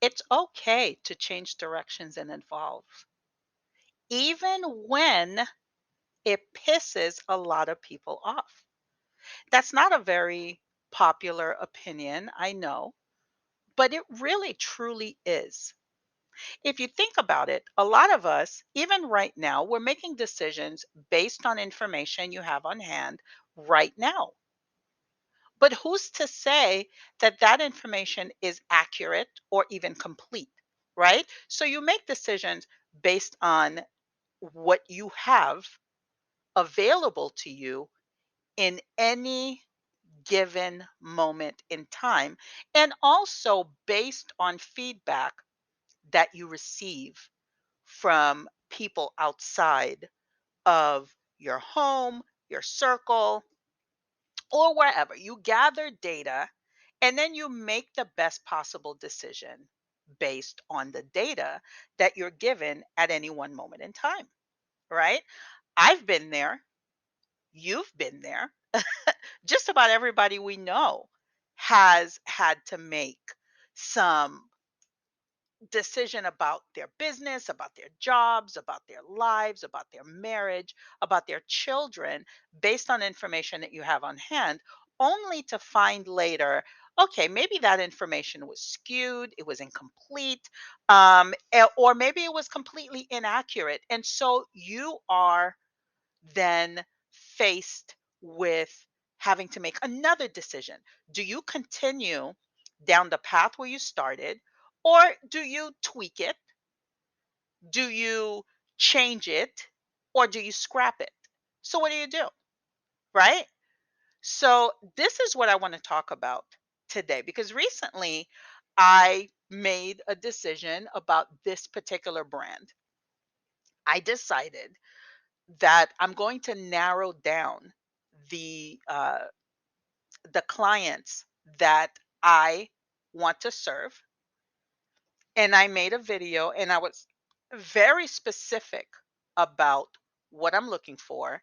It's okay to change directions and evolve, even when it pisses a lot of people off. That's not a very popular opinion, I know, but it really truly is. If you think about it, a lot of us, even right now, we're making decisions based on information you have on hand right now. But who's to say that that information is accurate or even complete, right? So you make decisions based on what you have available to you in any given moment in time, and also based on feedback that you receive from people outside of your home, your circle, or wherever. You gather data and then you make the best possible decision based on the data that you're given at any one moment in time, right? I've been there. You've been there. Just about everybody we know has had to make some decision about their business, about their jobs, about their lives, about their marriage, about their children, based on information that you have on hand, only to find later, okay, maybe that information was skewed, it was incomplete, or maybe it was completely inaccurate. And so you are then faced with having to make another decision. Do you continue down the path where you started, or do you tweak it? Do you change it? Or do you scrap it? So, what do you do? Right? So, this is what I want to talk about today because recently I made a decision about this particular brand. I decided that I'm going to narrow down the the clients that I want to serve. And I made a video and I was very specific about what I'm looking for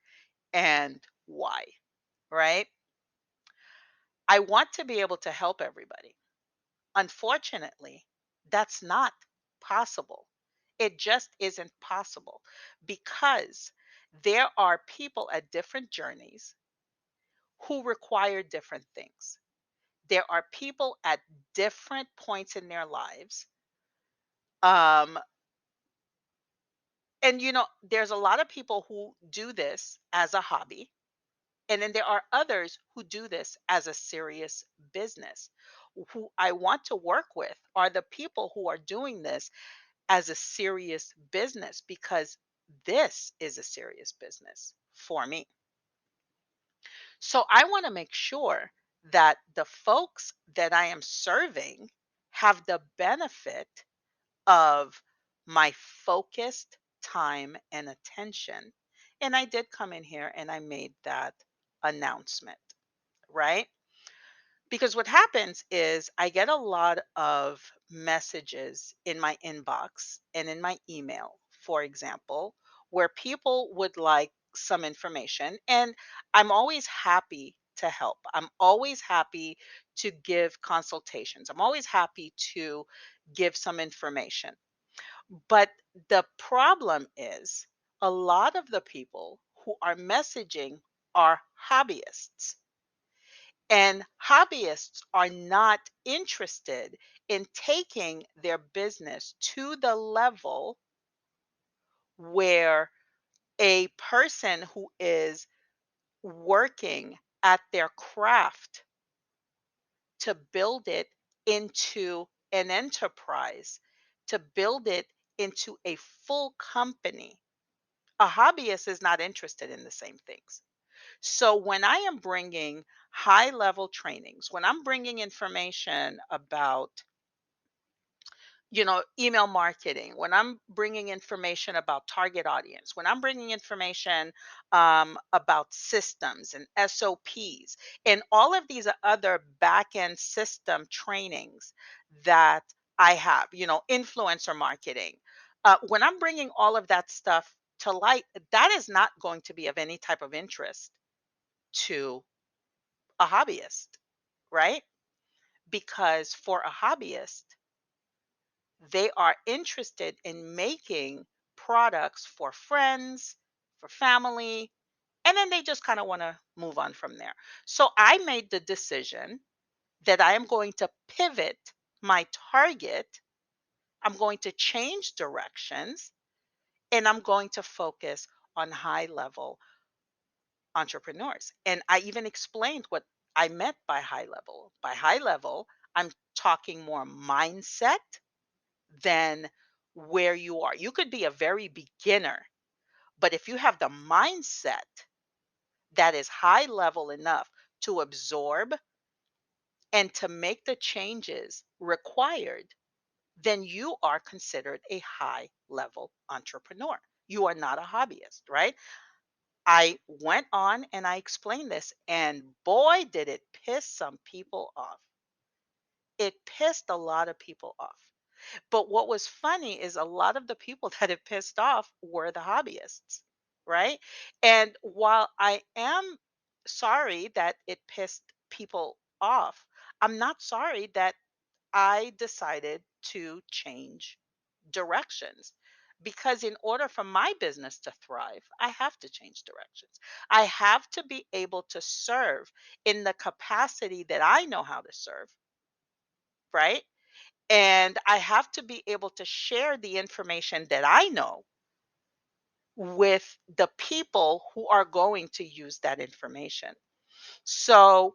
and why, right? I want to be able to help everybody. Unfortunately, that's not possible. It just isn't possible because there are people at different journeys who require different things. There are people at different points in their lives. Um, and there's a lot of people who do this as a hobby. And then there are others who do this as a serious business. Who I want to work with are the people who are doing this as a serious business because this is a serious business for me. So I want to make sure that the folks that I am serving have the benefit of my focused time and attention. And I did come in here and I made that announcement, right? Because what happens is I get a lot of messages in my inbox and in my email, for example, where people would like some information. And I'm always happy to help. I'm always happy to give consultations. I'm always happy to give some information. But the problem is a lot of the people who are messaging are hobbyists. And hobbyists are not interested in taking their business to the level where a person who is working at their craft to build it into an enterprise, to build it into a full company. A hobbyist is not interested in the same things. So when I am bringing high level trainings, when I'm bringing information about email marketing, when I'm bringing information about target audience, when I'm bringing information about systems and SOPs, and all of these other back end system trainings that I have, influencer marketing, when I'm bringing all of that stuff to light, that is not going to be of any type of interest to a hobbyist, right? Because for a hobbyist, They are interested in making products for friends, for family, and then they just kind of want to move on from there. So I made the decision that I am going to pivot my target. I'm going to change directions and I'm going to focus on high level entrepreneurs. And I even explained what I meant by high level. By high level, I'm talking more mindset than where you are. You could be a very beginner, but if you have the mindset that is high level enough to absorb and to make the changes required, then you are considered a high level entrepreneur. You are not a hobbyist, right? I went on and I explained this, and boy, did it piss some people off. It pissed a lot of people off. But what was funny is a lot of the people that it pissed off were the hobbyists, right? And while I am sorry that it pissed people off, I'm not sorry that I decided to change directions. Because in order for my business to thrive, I have to change directions. I have to be able to serve in the capacity that I know how to serve, right? And I have to be able to share the information that I know with the people who are going to use that information. So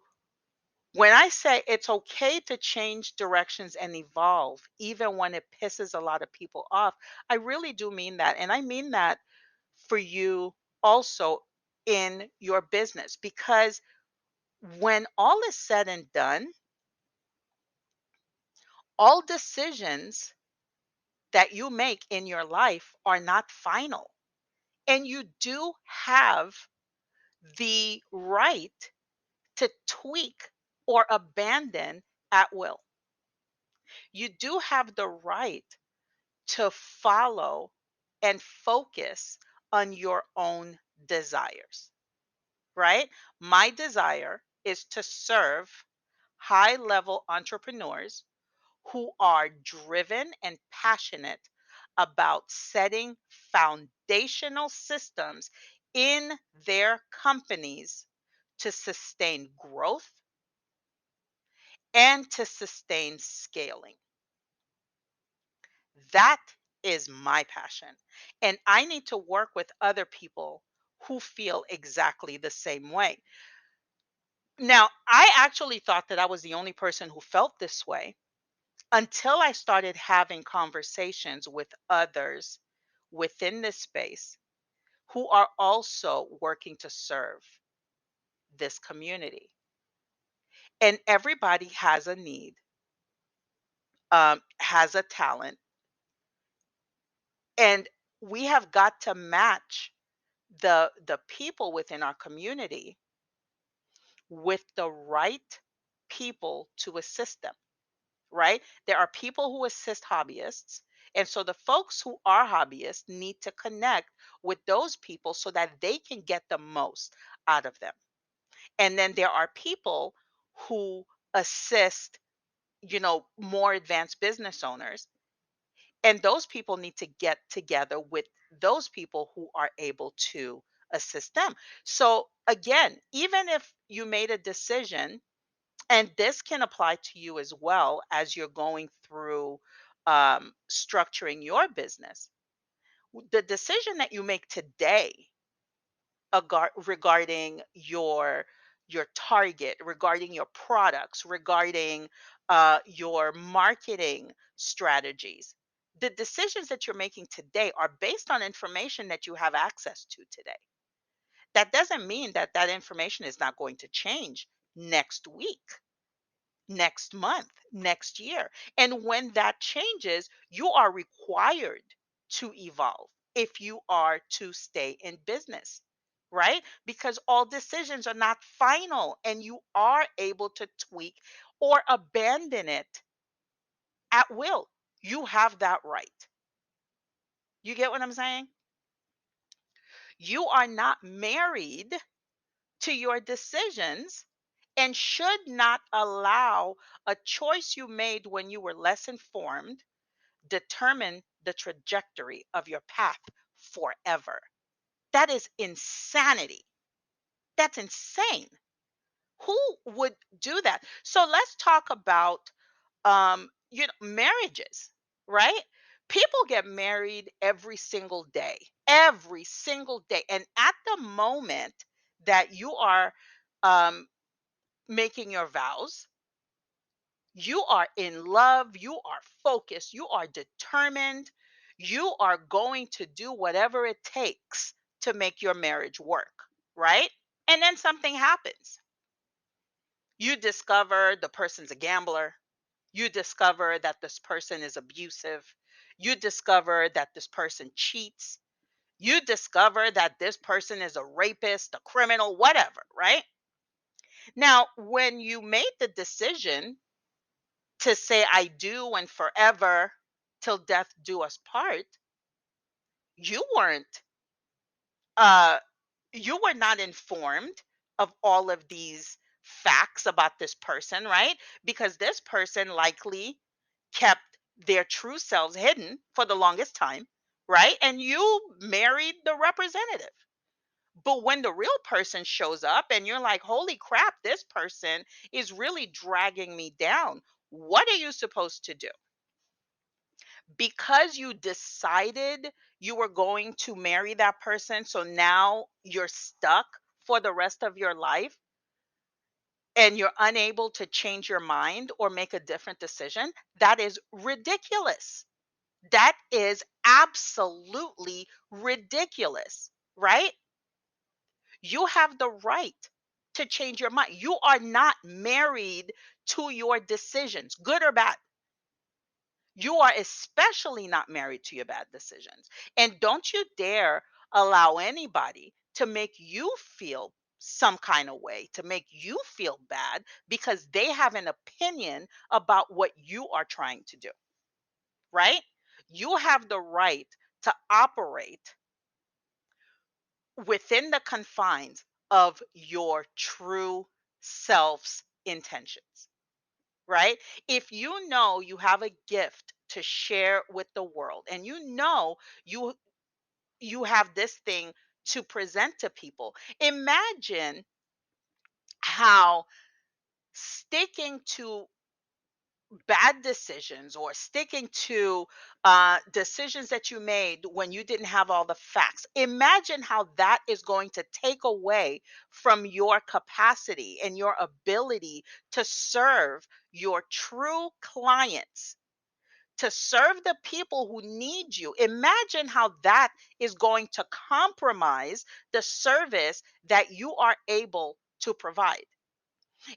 when I say it's okay to change directions and evolve, even when it pisses a lot of people off, I really do mean that. And I mean that for you also in your business, because when all is said and done, all decisions that you make in your life are not final. And you do have the right to tweak or abandon at will. You do have the right to follow and focus on your own desires, right? My desire is to serve high level entrepreneurs who are driven and passionate about setting foundational systems in their companies to sustain growth and to sustain scaling. That is my passion. And I need to work with other people who feel exactly the same way. Now, I actually thought that I was the only person who felt this way until I started having conversations with others within this space who are also working to serve this community. And everybody has a need, has a talent, and we have got to match the people within our community with the right people to assist them, right? There are people who assist hobbyists. And so the folks who are hobbyists need to connect with those people so that they can get the most out of them. And then there are people who assist, more advanced business owners. And those people need to get together with those people who are able to assist them. So again, even if you made a decision, and this can apply to you as well as you're going through structuring your business. The decision that you make today regarding your target, regarding your products, regarding your marketing strategies, the decisions that you're making today are based on information that you have access to today. That doesn't mean that that information is not going to change next week, next month, next year. And when that changes, you are required to evolve if you are to stay in business, right? Because all decisions are not final and you are able to tweak or abandon it at will. You have that right. You get what I'm saying? You are not married to your decisions and should not allow a choice you made when you were less informed determine the trajectory of your path forever. That is insanity. That's insane. Who would do that? So let's talk about marriages, right? People get married every single day. And at the moment that you are um making your vows, you are in love, you are focused, you are determined, you are going to do whatever it takes to make your marriage work, right? And then something happens. You discover the person's a gambler. You discover that this person is abusive. You discover that this person cheats. You discover that this person is a rapist, a criminal, whatever, right? Now, when you made the decision to say, I do and forever till death do us part, you weren't uh you were not informed of all of these facts about this person, right? Because this person likely kept their true selves hidden for the longest time, right? And you married the representative. But when the real person shows up and you're like, holy crap, this person is really dragging me down, what are you supposed to do? Because you decided you were going to marry that person, so now you're stuck for the rest of your life and you're unable to change your mind or make a different decision. That is ridiculous. That is absolutely ridiculous, right? You have the right to change your mind. You are not married to your decisions, good or bad. You are especially not married to your bad decisions. And don't you dare allow anybody to make you feel some kind of way, to make you feel bad because they have an opinion about what you are trying to do, right? You have the right to operate within the confines of your true self's intentions, right? If you know you have a gift to share with the world and you know you you have this thing to present to people, imagine how sticking to bad decisions or sticking to decisions that you made when you didn't have all the facts. Imagine how that is going to take away from your capacity and your ability to serve your true clients, to serve the people who need you. Imagine how that is going to compromise the service that you are able to provide.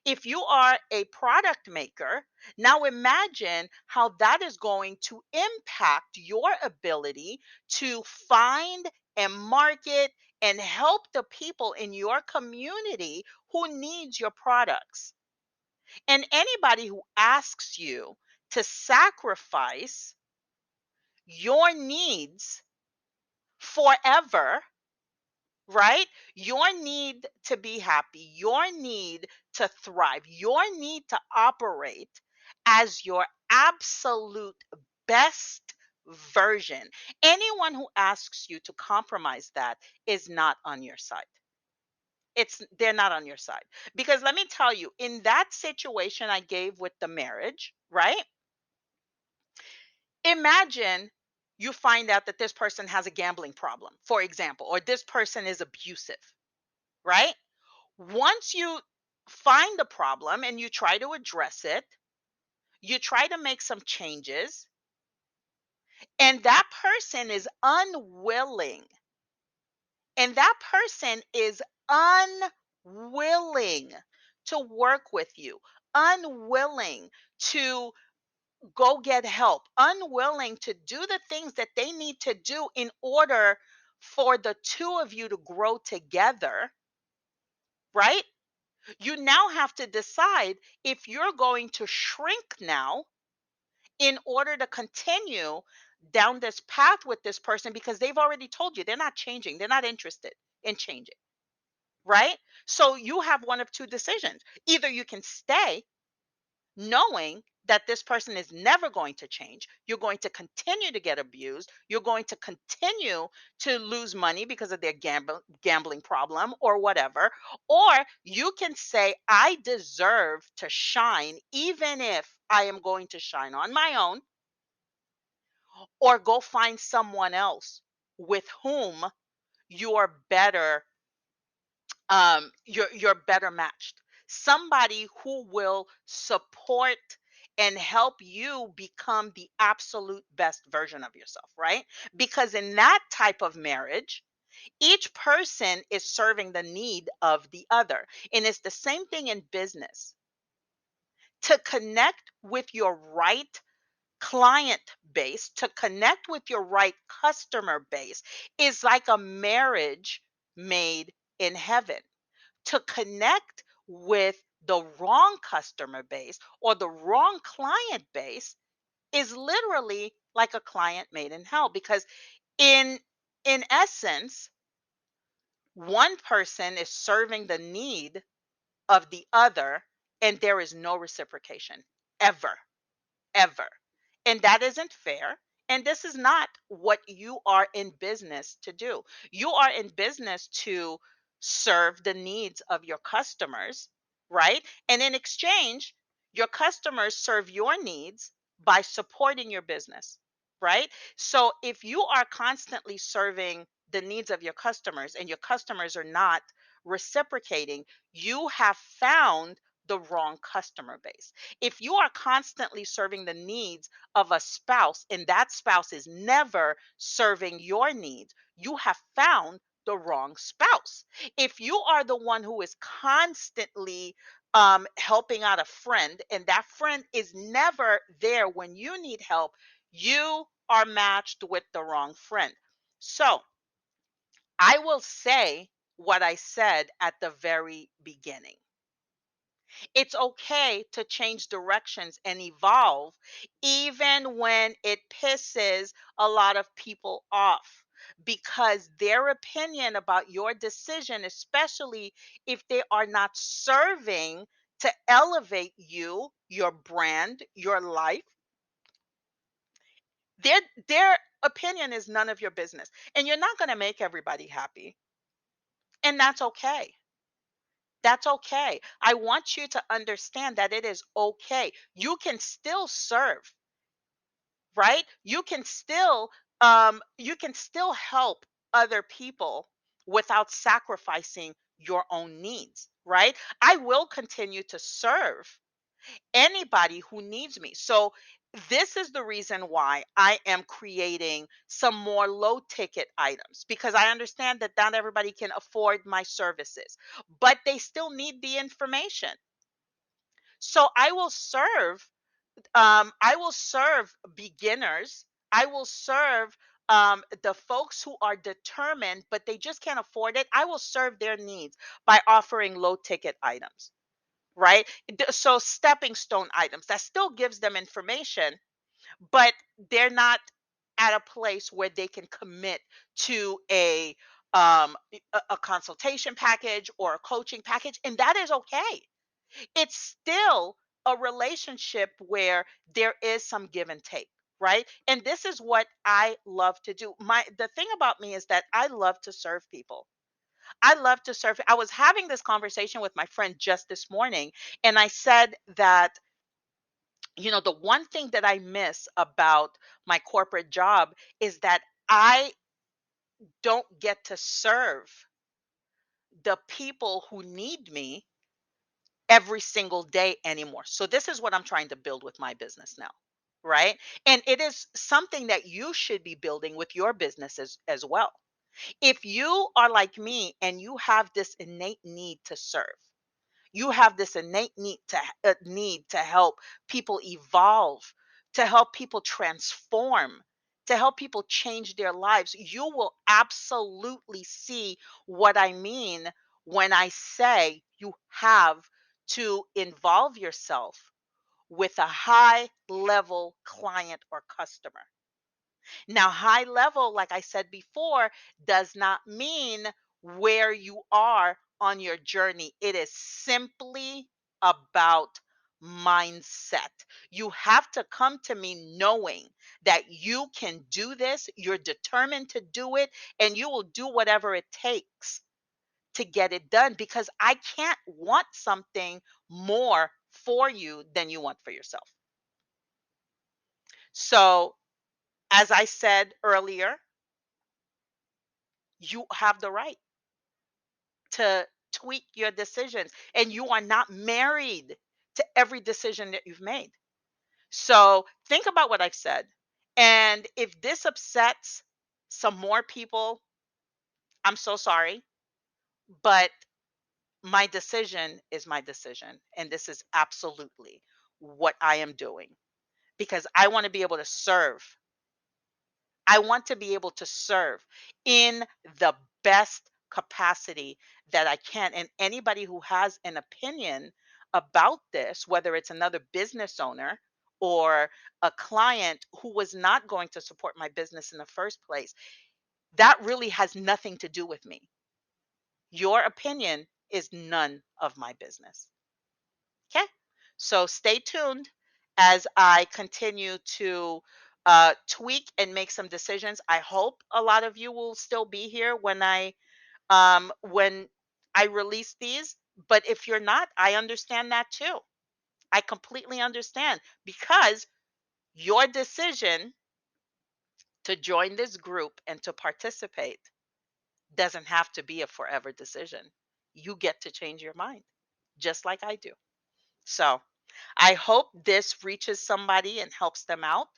If you are a product maker, now imagine how that is going to impact your ability to find and market and help the people in your community who needs your products. And anybody who asks you to sacrifice your needs forever, right? Your need to be happy, your need to thrive, your need to operate as your absolute best version. Anyone who asks you to compromise that is not on your side. They're not on your side. Because let me tell you, in that situation I gave with the marriage, right? Imagine you find out that this person has a gambling problem, for example, or this person is abusive, right? Once you find the problem and you try to address it, you try to make some changes, and that person is unwilling, and that person is unwilling to work with you, unwilling to go get help, unwilling to do the things that they need to do in order for the two of you to grow together, right? You now have to decide if you're going to shrink now in order to continue down this path with this person because they've already told you they're not changing, they're not interested in changing, right? So you have one of two decisions. Either you can stay knowing that this person is never going to change. You're going to continue to get abused. You're going to continue to lose money because of their gambling problem or whatever. Or you can say, I deserve to shine, even if I am going to shine on my own, or go find someone else with whom you're better you're better matched, somebody who will support and help you become the absolute best version of yourself, right? Because in that type of marriage, each person is serving the need of the other. And it's the same thing in business. To connect with your right client base, to connect with your right customer base, is like a marriage made in heaven. To connect with the wrong customer base or the wrong client base is literally like a client made in hell, because in in essence, one person is serving the need of the other, and there is no reciprocation ever, ever. And that isn't fair. And this is not what you are in business to do. You are in business to serve the needs of your customers, right? And in exchange, your customers serve your needs by supporting your business, right? So if you are constantly serving the needs of your customers and your customers are not reciprocating, you have found the wrong customer base. If you are constantly serving the needs of a spouse and that spouse is never serving your needs, you have found the wrong spouse. If you are the one who is constantly helping out a friend and that friend is never there when you need help, you are matched with the wrong friend. So I will say what I said at the very beginning. It's okay to change directions and evolve, even when it pisses a lot of people off, because their opinion about your decision, especially if they are not serving to elevate you, your brand, your life, their their opinion is none of your business. And you're not going to make everybody happy. And that's okay. That's okay. I want you to understand that it is okay. You can still serve, right? You can still help other people without sacrificing your own needs, right? I will continue to serve anybody who needs me. So this is the reason why I am creating some more low ticket items, because I understand that not everybody can afford my services, but they still need the information. So I will serve beginners. I will serve the folks who are determined but they just can't afford it. I will serve their needs by offering low ticket items, right? So stepping stone items that still gives them information, but they're not at a place where they can commit to a consultation package or a coaching package, and that is okay. It's still a relationship where there is some give and take, right? And this is what I love to do. The thing about me is that I love to serve people. I love to serve. I was having this conversation with my friend just this morning, and I said that, the one thing that I miss about my corporate job is that I don't get to serve the people who need me every single day anymore. So this is what I'm trying to build with my business now, right? And it is something that you should be building with your business as well. If you are like me and you have this innate need to serve, you have this innate need to help people evolve, to help people transform, to help people change their lives. You will absolutely see what I mean when I say you have to involve yourself with a high level client or customer. Now, high level, like I said before, does not mean where you are on your journey. It is simply about mindset. You have to come to me knowing that you can do this, you're determined to do it, and you will do whatever it takes to get it done because I can't want something more for you than you want for yourself. So, as I said earlier, you have the right to tweak your decisions, and you are not married to every decision that you've made. So, think about what I've said. And if this upsets some more people, I'm so sorry, but my decision is my decision. And this is absolutely what I am doing because I want to be able to serve. I want to be able to serve in the best capacity that I can. And anybody who has an opinion about this, whether it's another business owner or a client who was not going to support my business in the first place, that really has nothing to do with me. Your opinion is none of my business. Okay. So stay tuned as I continue to tweak and make some decisions. I hope a lot of you will still be here when I release these. But if you're not, I understand that too. I completely understand because your decision to join this group and to participate doesn't have to be a forever decision. You get to change your mind, just like I do. So I hope this reaches somebody and helps them out.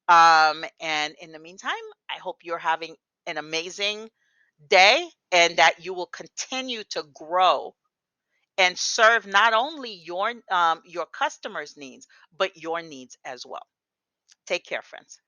And in the meantime, I hope you're having an amazing day and that you will continue to grow and serve not only your customers' needs, but your needs as well. Take care, friends.